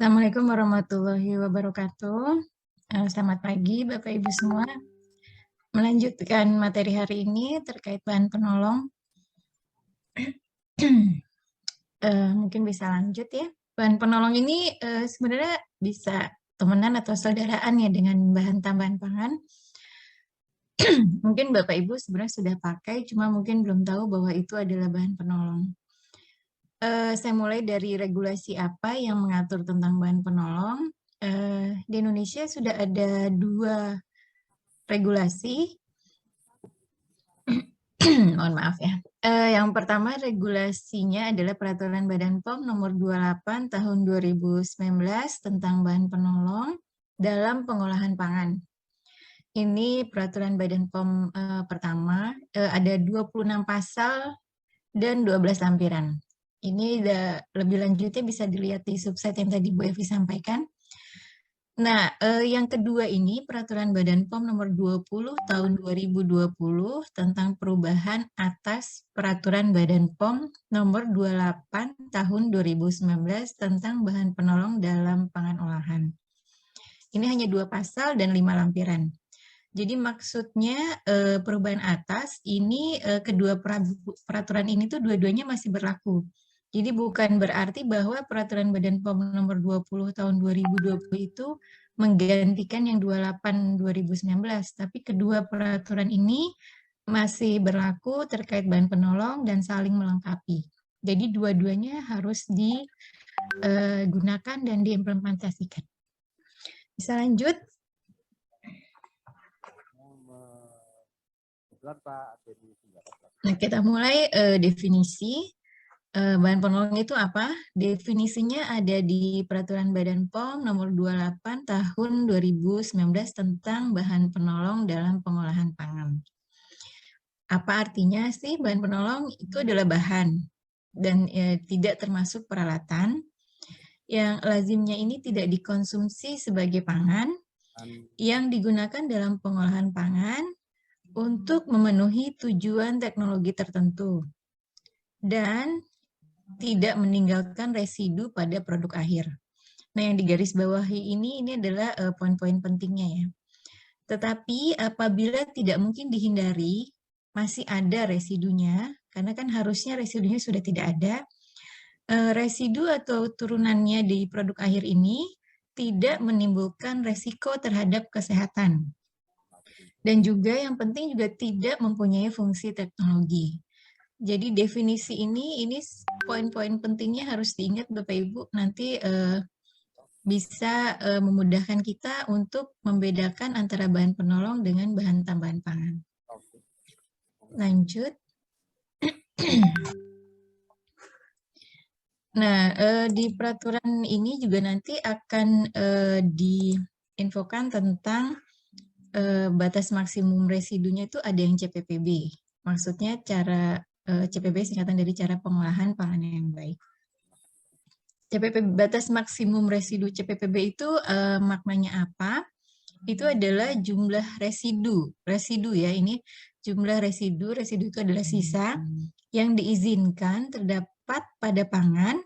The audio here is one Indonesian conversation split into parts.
Assalamualaikum warahmatullahi wabarakatuh. Selamat pagi Bapak Ibu semua. Melanjutkan materi hari ini terkait bahan penolong. Mungkin bisa lanjut ya. Bahan penolong ini sebenarnya bisa temenan atau saudaraan ya dengan bahan tambahan pangan. Mungkin Bapak Ibu sebenarnya sudah pakai, cuma mungkin belum tahu bahwa itu adalah bahan penolong. Saya mulai dari regulasi apa yang mengatur tentang bahan penolong. Di Indonesia sudah ada 2 regulasi. Mohon maaf ya. Yang pertama regulasinya adalah Peraturan Badan POM Nomor 28 Tahun 2019 tentang bahan penolong dalam pengolahan pangan. Ini Peraturan Badan POM pertama, ada 26 pasal dan 12 lampiran. Ini lebih lanjutnya bisa dilihat di subset yang tadi Bu Evi sampaikan. Nah, yang kedua ini Peraturan Badan POM Nomor 20 Tahun 2020 tentang perubahan atas Peraturan Badan POM Nomor 28 Tahun 2019 tentang bahan penolong dalam pangan olahan. Ini hanya 2 pasal dan 5 lampiran. Jadi maksudnya perubahan atas ini kedua peraturan ini tuh dua-duanya masih berlaku. Jadi bukan berarti bahwa Peraturan Badan POM Nomor 20 Tahun 2020 itu menggantikan yang 28 2019, tapi kedua peraturan ini masih berlaku terkait bahan penolong dan saling melengkapi. Jadi dua-duanya harus digunakan dan diimplementasikan. Bisa lanjut? Nah, kita mulai definisi. Bahan penolong itu apa? Definisinya ada di Peraturan Badan POM Nomor 28 Tahun 2019 tentang bahan penolong dalam pengolahan pangan. Apa artinya sih bahan penolong? Itu adalah bahan dan tidak termasuk peralatan yang lazimnya ini tidak dikonsumsi sebagai pangan yang digunakan dalam pengolahan pangan untuk memenuhi tujuan teknologi tertentu dan tidak meninggalkan residu pada produk akhir. Nah, yang digarisbawahi ini adalah poin-poin pentingnya ya. Tetapi apabila tidak mungkin dihindari, masih ada residunya, karena kan harusnya residunya sudah tidak ada, residu atau turunannya di produk akhir ini tidak menimbulkan resiko terhadap kesehatan. Dan juga yang penting juga tidak mempunyai fungsi teknologi. Jadi definisi ini poin-poin pentingnya harus diingat Bapak Ibu, nanti bisa memudahkan kita untuk membedakan antara bahan penolong dengan bahan tambahan pangan. Lanjut. Nah, di peraturan ini juga nanti akan diinfokan tentang batas maksimum residunya itu ada yang CPPB. Maksudnya cara CPB singkatan dari cara pengolahan pangan yang baik. CPPB, batas maksimum residu CPPB itu maknanya apa? Itu adalah jumlah residu ya, ini jumlah residu itu adalah sisa yang diizinkan terdapat pada pangan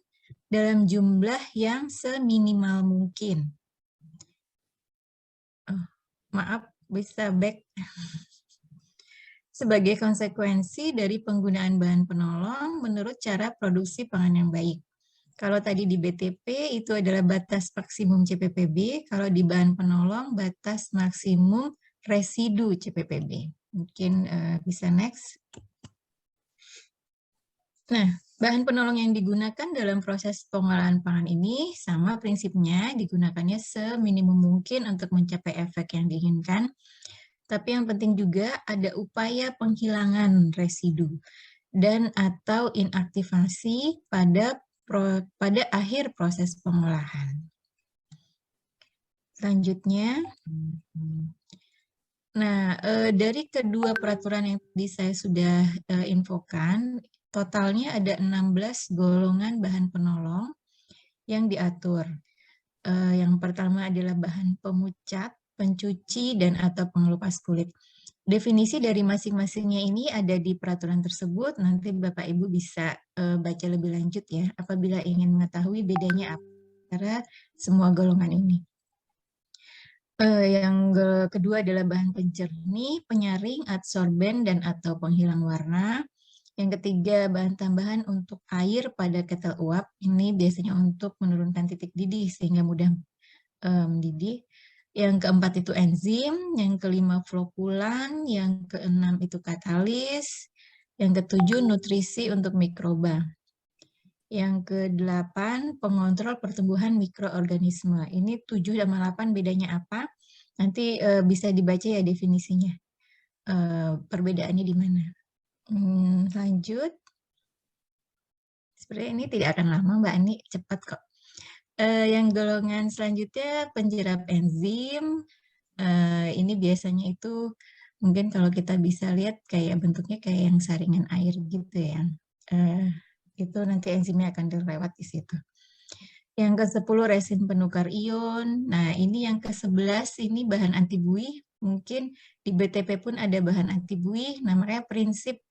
dalam jumlah yang seminimal mungkin. Maaf, bisa back. Sebagai konsekuensi dari penggunaan bahan penolong menurut cara produksi pangan yang baik. Kalau tadi di BTP itu adalah batas maksimum CPPB, kalau di bahan penolong batas maksimum residu CPPB. Mungkin bisa next. Nah, bahan penolong yang digunakan dalam proses pengolahan pangan ini sama prinsipnya, digunakannya seminimum mungkin untuk mencapai efek yang diinginkan. Tapi yang penting juga ada upaya penghilangan residu dan atau inaktivasi pada akhir proses pengolahan. Selanjutnya, nah dari kedua peraturan yang tadi saya sudah infokan, totalnya ada 16 golongan bahan penolong yang diatur. Yang pertama adalah bahan pemucat, pencuci, dan atau pengelupas kulit. Definisi dari masing-masingnya ini ada di peraturan tersebut, nanti Bapak Ibu bisa baca lebih lanjut ya, apabila ingin mengetahui bedanya apa antara semua golongan ini. Yang kedua adalah bahan pencernih, penyaring, adsorben, dan atau penghilang warna. Yang ketiga, bahan tambahan untuk air pada ketel uap. Ini biasanya untuk menurunkan titik didih sehingga mudah mendidih. Yang keempat itu enzim, yang kelima flokulan, yang keenam itu katalis, yang ketujuh nutrisi untuk mikroba. Yang kedelapan, pengontrol pertumbuhan mikroorganisme. Ini 7 sama 8 bedanya apa? Nanti bisa dibaca ya definisinya. Perbedaannya di mana. Lanjut. Sepertinya ini tidak akan lama Mbak Ani, cepat kok. Yang golongan selanjutnya penjerap enzim. Ini biasanya itu mungkin kalau kita bisa lihat kayak bentuknya kayak yang saringan air gitu ya. Itu nanti enzimnya akan dilewat di situ. Yang ke-10 resin penukar ion. Nah, ini yang ke-11 ini bahan anti buih. Mungkin di BTP pun ada bahan anti buih. Nah, makanya prinsip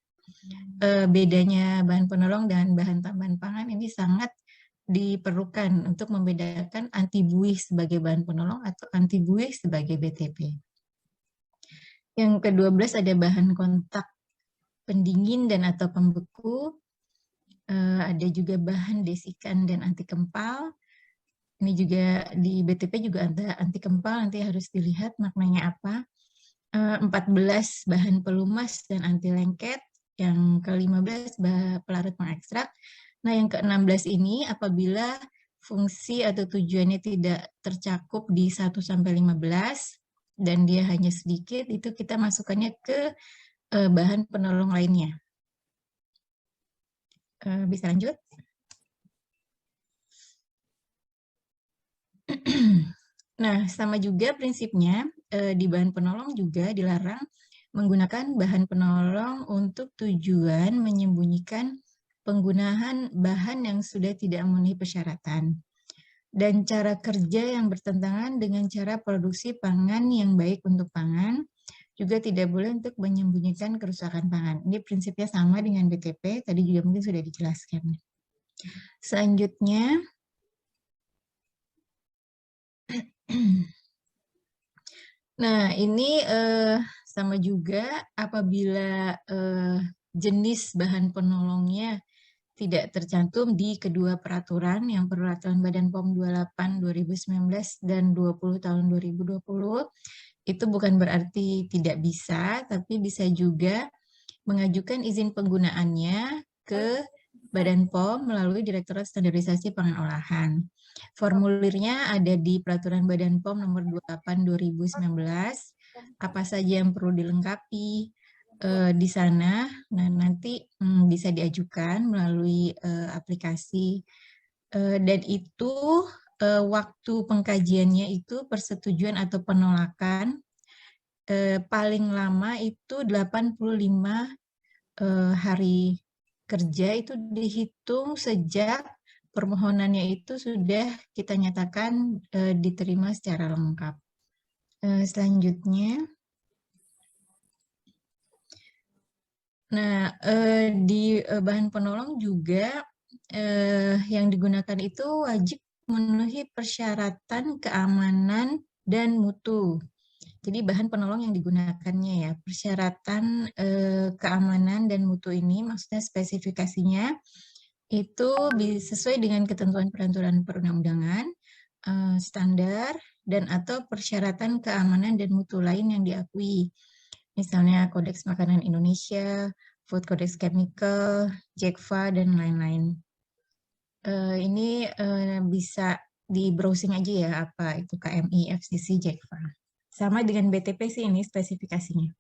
bedanya bahan penolong dan bahan tambahan pangan ini sangat diperlukan untuk membedakan anti buih sebagai bahan penolong atau anti buih sebagai BTP. Yang ke-12 ada bahan kontak pendingin dan atau pembeku. Ada juga bahan desikan dan anti kempal. Ini juga di BTP juga ada anti kempal, nanti harus dilihat maknanya apa. 14 bahan pelumas dan anti lengket. Yang ke-15 pelarut pengekstrak. Nah, yang ke-16 ini apabila fungsi atau tujuannya tidak tercakup di 1-15 dan dia hanya sedikit, itu kita masukkannya ke bahan penolong lainnya. Bisa lanjut? Nah, sama juga prinsipnya di bahan penolong juga dilarang menggunakan bahan penolong untuk tujuan menyembunyikan penggunaan bahan yang sudah tidak memenuhi persyaratan dan cara kerja yang bertentangan dengan cara produksi pangan yang baik untuk pangan, juga tidak boleh untuk menyembunyikan kerusakan pangan. Ini prinsipnya sama dengan BTP, tadi juga mungkin sudah dijelaskan. Selanjutnya, nah ini sama juga apabila jenis bahan penolongnya tidak tercantum di kedua peraturan, yang peraturan Badan POM 28 2019 dan 20 tahun 2020, itu bukan berarti tidak bisa, tapi bisa juga mengajukan izin penggunaannya ke Badan POM melalui Direktorat Standarisasi Pangan Olahan. Formulirnya ada di Peraturan Badan POM nomor 28 2019, apa saja yang perlu dilengkapi di sana. Nah, nanti bisa diajukan melalui aplikasi dan itu waktu pengkajiannya itu persetujuan atau penolakan paling lama itu 85 hari kerja itu dihitung sejak permohonannya itu sudah kita nyatakan diterima secara lengkap. Selanjutnya, nah di bahan penolong juga yang digunakan itu wajib memenuhi persyaratan keamanan dan mutu. Jadi bahan penolong yang digunakannya ya, persyaratan keamanan dan mutu ini maksudnya spesifikasinya itu sesuai dengan ketentuan peraturan perundang-undangan, standar, dan atau persyaratan keamanan dan mutu lain yang diakui. Misalnya Kodeks Makanan Indonesia, Food Codex Chemical, JECFA, dan lain-lain. Ini bisa di browsing aja ya, apa itu KMI, FCC, JECFA. Sama dengan BTP sih ini spesifikasinya.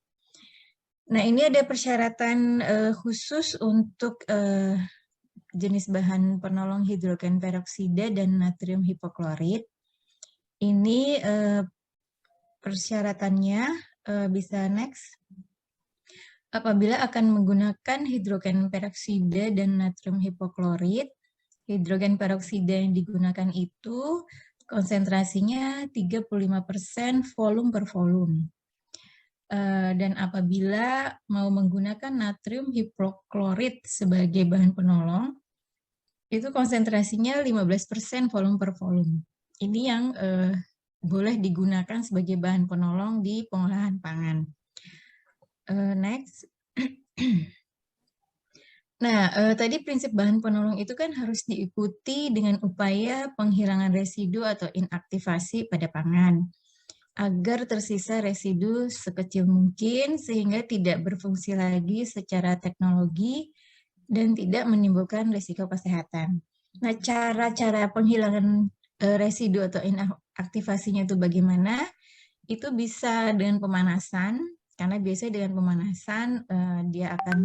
Nah, ini ada persyaratan khusus untuk jenis bahan penolong hidrogen peroksida dan natrium hipoklorit. Ini persyaratannya bisa next. Apabila akan menggunakan hidrogen peroksida dan natrium hipoklorit, hidrogen peroksida yang digunakan itu konsentrasinya 35% volume per volume. Dan apabila mau menggunakan natrium hipoklorit sebagai bahan penolong, itu konsentrasinya 15% volume per volume. Ini yang boleh digunakan sebagai bahan penolong di pengolahan pangan. Next. Nah, tadi prinsip bahan penolong itu kan harus diikuti dengan upaya penghilangan residu atau inaktivasi pada pangan, agar tersisa residu sekecil mungkin sehingga tidak berfungsi lagi secara teknologi dan tidak menimbulkan risiko kesehatan. Nah, cara-cara penghilangan residu atau inaktivasinya itu bagaimana? Itu bisa dengan pemanasan, karena biasanya dengan pemanasan dia akan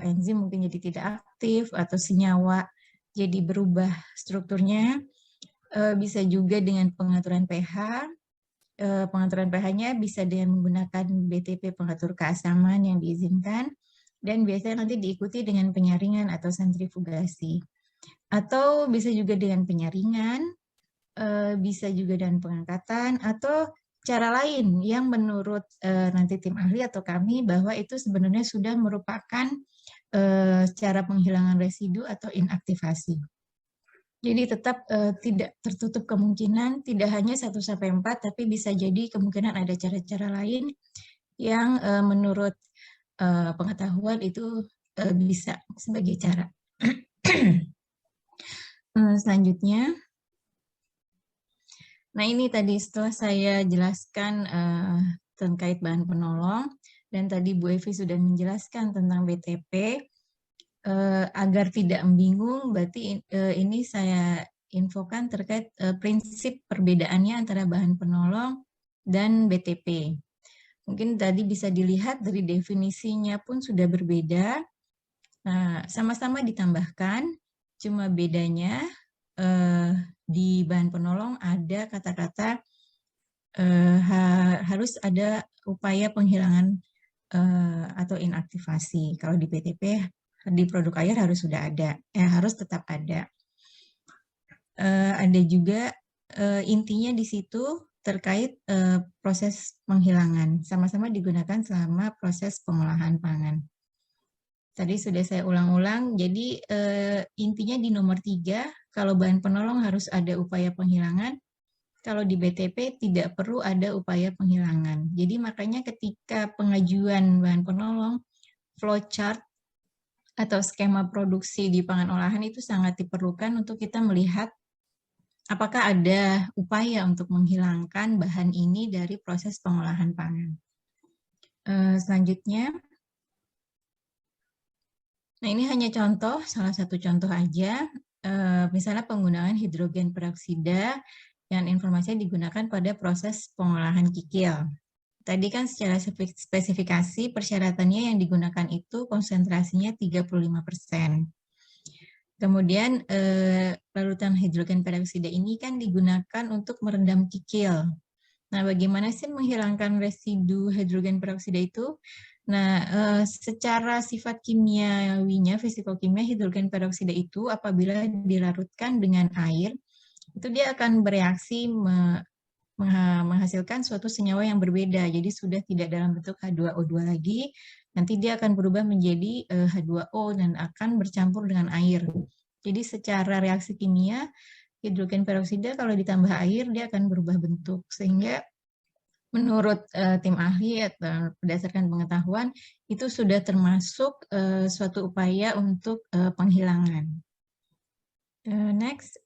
enzim mungkin jadi tidak aktif atau senyawa jadi berubah strukturnya. Bisa juga dengan pengaturan pH. Pengaturan pH-nya bisa dengan menggunakan BTP pengatur keasaman yang diizinkan, dan biasanya nanti diikuti dengan penyaringan atau sentrifugasi. Atau bisa juga dengan penyaringan, bisa juga dengan pengangkatan, atau cara lain yang menurut nanti tim ahli atau kami bahwa itu sebenarnya sudah merupakan cara penghilangan residu atau inaktivasi. Jadi tetap tidak tertutup kemungkinan, tidak hanya 1-4, tapi bisa jadi kemungkinan ada cara-cara lain yang menurut pengetahuan itu bisa sebagai cara. Selanjutnya, nah ini tadi setelah saya jelaskan terkait bahan penolong, dan tadi Bu Evi sudah menjelaskan tentang BTP, agar tidak membingung, berarti ini saya infokan terkait prinsip perbedaannya antara bahan penolong dan BTP. Mungkin tadi bisa dilihat dari definisinya pun sudah berbeda. Nah, sama-sama ditambahkan, cuma bedanya di bahan penolong ada kata-kata harus ada upaya penghilangan atau inaktivasi. Kalau di BTP di produk air harus sudah ada, harus tetap ada. Ada juga intinya di situ terkait proses penghilangan, sama-sama digunakan selama proses pengolahan pangan. Tadi sudah saya ulang-ulang, jadi intinya di nomor 3, kalau bahan penolong harus ada upaya penghilangan, kalau di BTP tidak perlu ada upaya penghilangan. Jadi makanya ketika pengajuan bahan penolong, flowchart atau skema produksi di pangan olahan itu sangat diperlukan untuk kita melihat apakah ada upaya untuk menghilangkan bahan ini dari proses pengolahan pangan. Selanjutnya, nah ini hanya contoh, salah satu contoh aja, misalnya penggunaan hidrogen peroksida yang informasinya digunakan pada proses pengolahan kikil. Tadi kan secara spesifikasi persyaratannya yang digunakan itu konsentrasinya 35%. Kemudian larutan hidrogen peroksida ini kan digunakan untuk merendam kikil. Nah, bagaimana sih menghilangkan residu hidrogen peroksida itu? Nah, secara sifat kimiawinya, fisikokimia hidrogen peroksida itu apabila dilarutkan dengan air, itu dia akan bereaksi menghasilkan suatu senyawa yang berbeda. Jadi sudah tidak dalam bentuk H2O2 lagi, nanti dia akan berubah menjadi H2O dan akan bercampur dengan air. Jadi secara reaksi kimia, hidrogen peroksida kalau ditambah air, dia akan berubah bentuk. Sehingga menurut tim ahli atau berdasarkan pengetahuan, itu sudah termasuk suatu upaya untuk penghilangan. Next.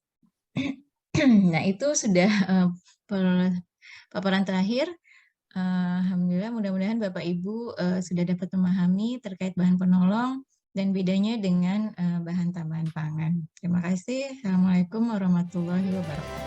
Nah, itu sudah paparan terakhir. Alhamdulillah, mudah-mudahan Bapak Ibu sudah dapat memahami terkait bahan penolong dan bedanya dengan bahan tambahan pangan. Terima kasih. Assalamualaikum warahmatullahi wabarakatuh.